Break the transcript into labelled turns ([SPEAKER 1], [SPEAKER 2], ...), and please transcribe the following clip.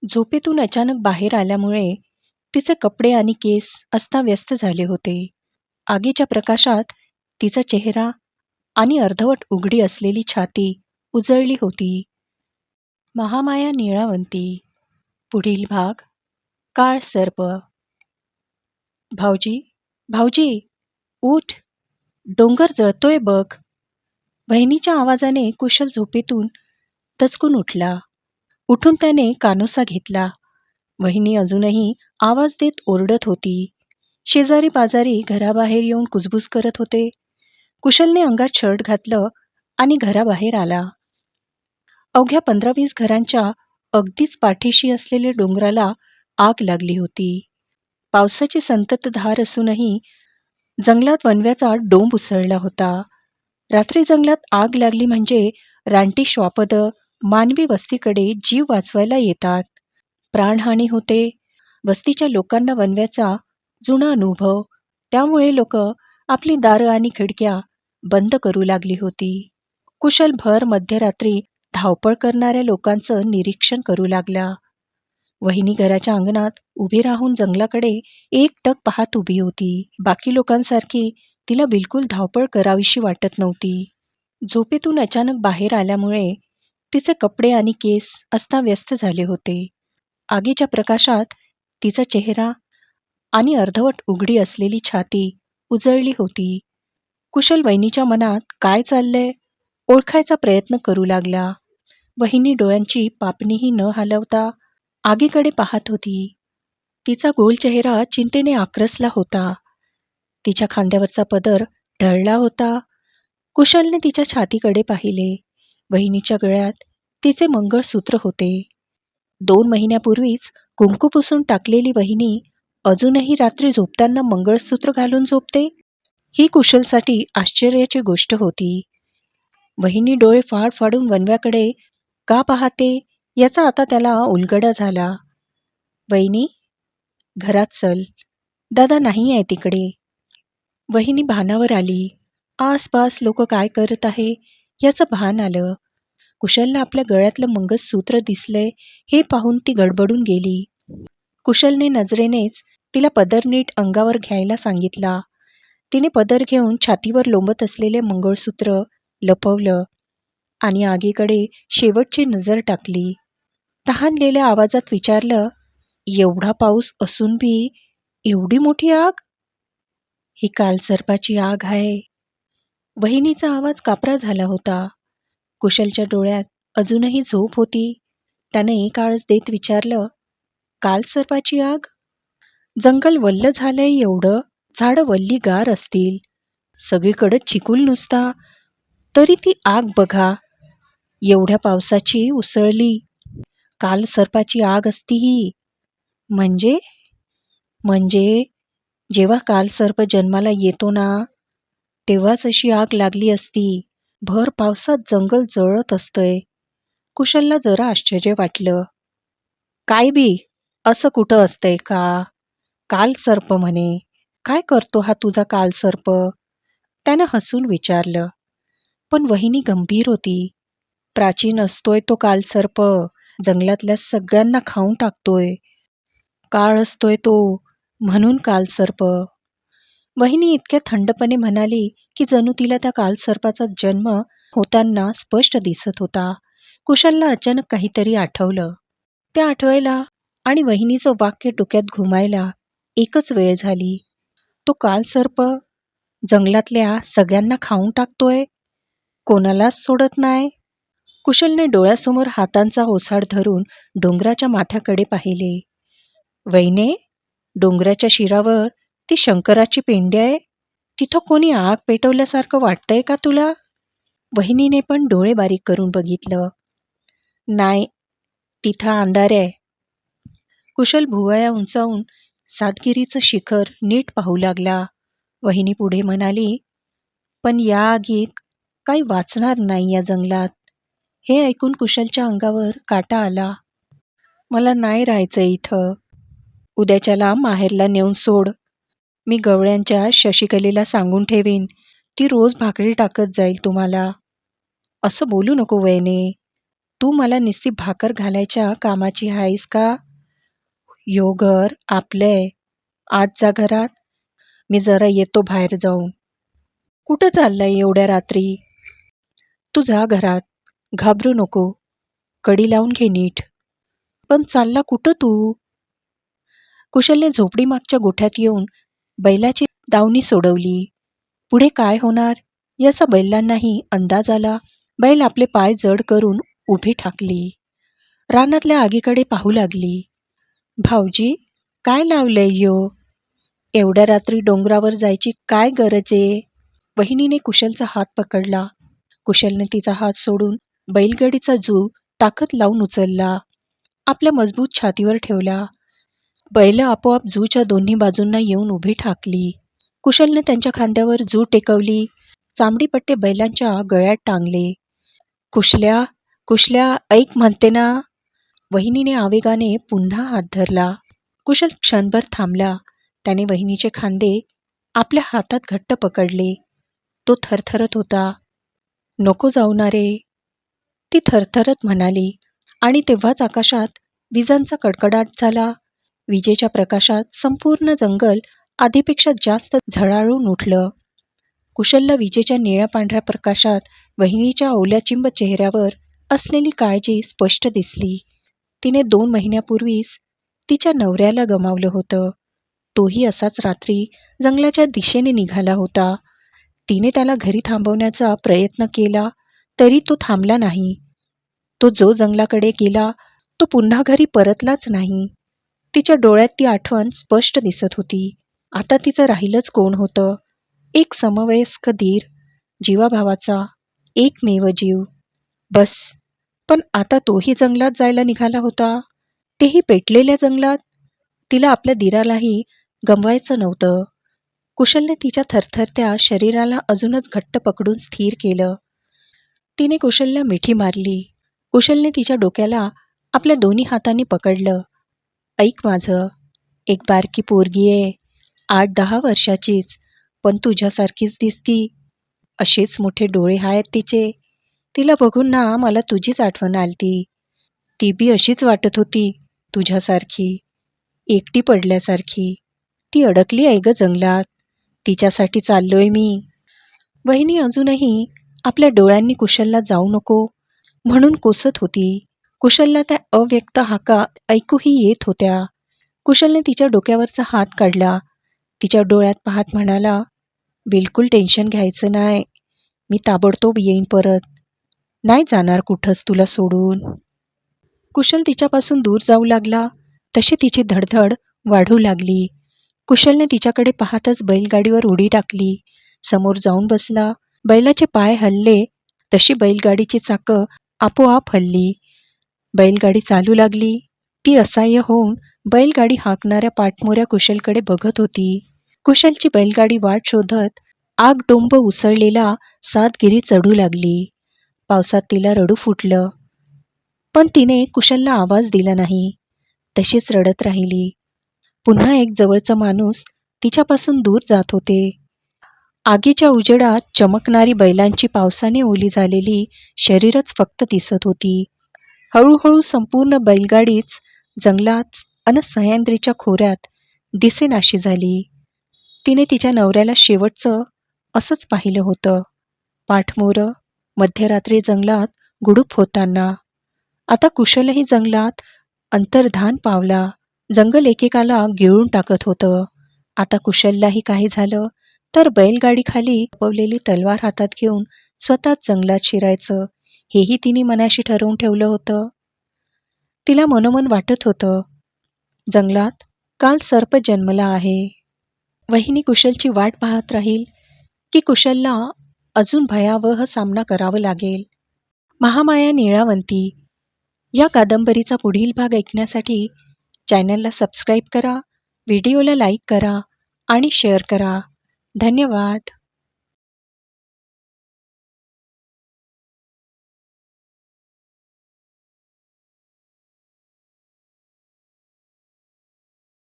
[SPEAKER 1] झोपेतून अचानक बाहेर आल्यामुळे तिचे कपडे आणि केस अस्ताव्यस्त झाले होते. आगीच्या प्रकाशात तिचा चेहरा आणि अर्धवट उघडी असलेली छाती उजळली होती. महामाया निळावंती. पुढील भाग. काळ सर्प. भाऊजी, भाऊजी, उठ, डोंगर जळतोय बघ. बहिणीच्या आवाजाने कुशल झोपेतून दचकून उठला. उठून त्याने कानोसा घेतला. वहिनी अजूनही आवाज देत ओरडत होती. शेजारी पाजारी घराबाहेर येऊन कुजबूज करत होते. कुशलने अंगात शर्ट घातलं आणि घराबाहेर आला. अवघ्या 15-20 घरांच्या अगदीच पाठीशी असलेल्या डोंगराला आग लागली होती. पावसाची संततधार असूनही जंगलात वणव्याचा डोंब उसळला होता. रात्री जंगलात आग लागली म्हणजे रानटी श्वापदं मानवी वस्तीकडे जीव वाचवायला येतात. प्राणहानी होते. वस्तीच्या लोकांना वणव्याचा जुना अनुभव, त्यामुळे लोक आपली दारं आणि खिडक्या बंद करू लागली होती. कुशल भर मध्यरात्री धावपळ करणाऱ्या लोकांचं निरीक्षण करू लागला. वहिनी घराच्या अंगणात उभी राहून जंगलाकडे एकटक पाहत उभी होती. बाकी लोकांसारखी तिला बिलकुल धावपळ करावीशी वाटत नव्हती. झोपेतून अचानक बाहेर आल्यामुळे तिचे कपडे आणि केस अस्ताव्यस्त झाले होते. आगीच्या प्रकाशात तिचा चेहरा आणि अर्धवट उघडी असलेली छाती उजळली होती. कुशल वहिनीच्या मनात काय चाललंय ओळखायचा प्रयत्न करू लागला. वहिनी डोळ्यांची पापणीही न हलवता आगीकडे पाहत होती. तिचा गोल चेहरा चिंतेने आक्रसला होता. तिच्या खांद्यावरचा पदर ढळला होता. कुशलने तिच्या छातीकडे पाहिले. वहिनीच्या गळ्यात तिचे मंगळसूत्र होते. 2 महिन्यापूर्वीच कुंकू पुसून टाकलेली वहिनी अजूनही रात्री झोपताना मंगळसूत्र घालून झोपते, ही कुशलसाठी आश्चर्याची गोष्ट होती. वहिनी डोळे फाड फाडून वणव्याकडे का पाहते याचा आता त्याला उलगडा झाला. वहिनी, घरात चल, दादा नाही आहे तिकडे. वहिनी भानावर आली. आसपास लोक काय करत आहे याचं भान आलं. कुशलला आपल्या गळ्यातलं मंगळसूत्र दिसलंय हे पाहून ती गडबडून गेली. कुशलने नजरेनेच तिला पदर नीट अंगावर घ्यायला सांगितला. तिने पदर घेऊन छातीवर लोंबत असलेले मंगळसूत्र लपवलं आणि आगीकडे शेवटची नजर टाकली. तहानलेल्या आवाजात विचारलं, एवढा पाऊस असून बी एवढी मोठी आग? ही कालसर्पाची आग आहे. वहिनीचा आवाज कापरा झाला होता. कुशलच्या डोळ्यात अजूनही झोप होती. त्याने एक आळस देत विचारलं, कालसर्पाची आग? जंगल वल्ल झालंय एवढं, झाडं वल्लीगार असतील, सगळीकडे चिखल नुसता, तरी ती आग बघा, एवढ्या पावसाची उसळली. कालसर्पाची आग असती ही. म्हणजे म्हणजे जेव्हा कालसर्प जन्माला येतो ना, तेव्हाच अशी आग लागली असती. भर पावसात जंगल जळत असतंय. कुशलला जरा आश्चर्य वाटलं. काय बी असं कुठं असतंय का? कालसर्प म्हणे. काय करतो हा तुझा कालसर्प? त्यानं हसून विचारलं. पण वहिनी गंभीर होती. प्राचीन असतोय तो कालसर्प, जंगलातल्या सगळ्यांना खाऊन टाकतोय. काळ असतोय तो, म्हणून कालसर्प. वहिनी इतक्या थंडपणे म्हणाली की जणू तिला त्या कालसर्पाचा जन्म होताना स्पष्ट दिसत होता. कुशलला अचानक काहीतरी आठवलं. ते आठवायला आणि वहिनीचं वाक्य डोक्यात घुमायला एकच वेळ झाली. तो कालसर्प जंगलातल्या सगळ्यांना खाऊन टाकतोय, कोणालाच सोडत नाही. कुशलने डोळ्यासमोर हातांचा ओसाड धरून डोंगराच्या माथ्याकडे पाहिले. वहिने, डोंगराच्या शिरावर ती शंकराची पिंडी आहे, तिथं कोणी आग पेटवल्यासारखं वाटतंय का तुला? वहिनीने पण डोळे बारीक करून बघितलं. नाही, तिथं अंधार आहे. कुशल भुवया उंचावून सातगिरीचं शिखर नीट पाहू लागला. वहिनी पुढे म्हणाली, पण या आगीत काही वाचणार नाही या जंगलात. हे ऐकून कुशलच्या अंगावर काटा आला. मला नाही राहायचं इथं. उद्याच्याला माहेरला नेऊन सोड. मी गवळ्यांच्या शशिकलेला सांगून ठेवीन, ती रोज भाकरी टाकत जाईल तुम्हाला. असं बोलू नको वहिने. तू मला नुसती भाकर घालायच्या कामाची आहेस का? ह्यो घर आपलंय. आज जा घरात. मी जरा येतो बाहेर जाऊन. कुठं चाललाय एवढ्या रात्री? तू जा घरात. घाबरू नको. कडी लावून घे नीट. पण चालला कुठं तू? कुशलने झोपडीमागच्या गोठ्यात येऊन बैलाची दावणी सोडवली. पुढे काय होणार याचा बैलांनाही अंदाज आला. बैल आपले पाय जड करून उभी ठाकली. रानातल्या आगीकडे पाहू लागली. भाऊजी, काय लावलंय ह्यो? एवढ्या रात्री डोंगरावर जायची काय गरज आहे? वहिनीने कुशलचा हात पकडला. कुशलने तिचा हात सोडून बैलगाडीचा जू ताकद लावून उचलला. आपल्या मजबूत छातीवर ठेवला. बैल आपोआप जूच्या दोन्ही बाजूंना येऊन उभी ठाकली. कुशलने त्यांच्या खांद्यावर जू टेकवली. चामडी पट्टे बैलांच्या गळ्यात टांगले. कुशल्या, कुशल्या, ऐक म्हणते ना. वहिनीने आवेगाने पुन्हा हात धरला. कुशल क्षणभर थांबला. त्याने वहिनीचे खांदे आपल्या हातात घट्ट पकडले. तो थरथरत होता. नको जाऊ ना रे, ती थरथरत म्हणाली. आणि तेव्हाच आकाशात विजांचा कडकडाट झाला. विजेच्या प्रकाशात संपूर्ण जंगल आधीपेक्षा जास्त झळाळून उठलं. कुशलला विजेच्या निळ्या पांढऱ्या प्रकाशात वहिनीच्या ओल्याचिंब चेहऱ्यावर असलेली काळजी स्पष्ट दिसली. तिने 2 महिन्यापूर्वीच तिच्या नवऱ्याला गमावलं होतं. तोही असाच रात्री जंगलाच्या दिशेने निघाला होता. तिने त्याला घरी थांबवण्याचा प्रयत्न केला, तरी तो थांबला नाही. तो जो जंगलाकडे गेला तो पुन्हा घरी परतलाच नाही. तिच्या डोळ्यात ती आठवण स्पष्ट दिसत होती. आता तिचं राहिलंच कोण होतं? एक समवयस्क धीर, जीवाभावाचा एकमेव जीव. बस, पण आता तोही जंगलात जायला निघाला होता. तेही पेटलेल्या जंगलात. तिला आपल्या धीरालाही गमवायचं नव्हतं. कुशलने तिच्या थरथरत्या शरीराला अजूनच घट्ट पकडून स्थिर केलं. तिने कुशलला मिठी मारली. कुशलने तिच्या डोक्याला आपल्या दोन्ही हातांनी पकडलं. ऐक माझं, एक बारकी पोरगी आहे, 8-10 वर्षाचीच, पण तुझ्यासारखीच दिसती. असेच मोठे डोळे आहेत तिचे. तिला बघून ना मला तुझीच आठवण आलती. ती बी अशीच वाटत होती तुझ्यासारखी, एकटी पडल्यासारखी. ती अडकली आहे ग जंगलात. तिच्यासाठी चाललोय मी. वहिनी अजूनही आपल्या डोळ्यांनी कुशलला जाऊ नको म्हणून कोसत होती. कुशलला त्या अव्यक्त हाका ऐकूही येत होत्या. कुशलने तिच्या डोक्यावरचा हात काढला. तिच्या डोळ्यात पाहत म्हणाला, बिलकुल टेन्शन घ्यायचं नाही. मी ताबडतोब येईन परत. नाही जाणार कुठंच तुला सोडून. कुशल तिच्यापासून दूर जाऊ लागला तशी तिची धडधड वाढू लागली. कुशलने तिच्याकडे पाहतच बैलगाडीवर उडी टाकली. समोर जाऊन बसला. बैलाचे पाय हलले तशी बैलगाडीची चाकं आपोआप हलली. बैलगाडी चालू लागली. ती असह्य होऊन बैलगाडी हाकणाऱ्या पाठमोऱ्या कुशलकडे बघत होती. कुशलची बैलगाडी वाट शोधत आगडोंब उसळलेला सातगिरी चढू लागली. पावसात तिला रडू फुटलं, पण तिने कुशलला आवाज दिला नाही. तशीच रडत राहिली. पुन्हा एक जवळचा माणूस तिच्यापासून दूर जात होते. आगीच्या उजेडात चमकणारी बैलांची पावसाने ओली झालेली शरीरच फक्त दिसत होती. हळूहळू संपूर्ण बैलगाडीच जंगलात अन सह्याद्रीच्या खोऱ्यात दिसेनाशी झाली. तिने तिच्या नवऱ्याला शेवटचं असंच पाहिलं होतं, पाठमोरं मध्यरात्री जंगलात गुडूप होताना. आता कुशलही जंगलात अंतर्धान पावला. जंगल एकेकाला गिळून टाकत होतं. आता कुशललाही काही झालं तर बैलगाडीखाली लपवलेली तलवार हातात घेऊन स्वतःच जंगलात शिरायचं, हेही तिने मनाशी ठरवून ठेवलं होतं. तिला मनोमन वाटत होतं, जंगलात काल सर्प जन्मला आहे. वहिनी कुशलची वाट पाहत राहील की कुशलला अजून भयावह सामना करावा लागेल. महामाया नीळावंती या कादंबरीचा पुढील भाग ऐकण्यासाठी चॅनलला सबस्क्राईब करा, व्हिडिओला लाईक करा आणि शेअर करा. धन्यवाद.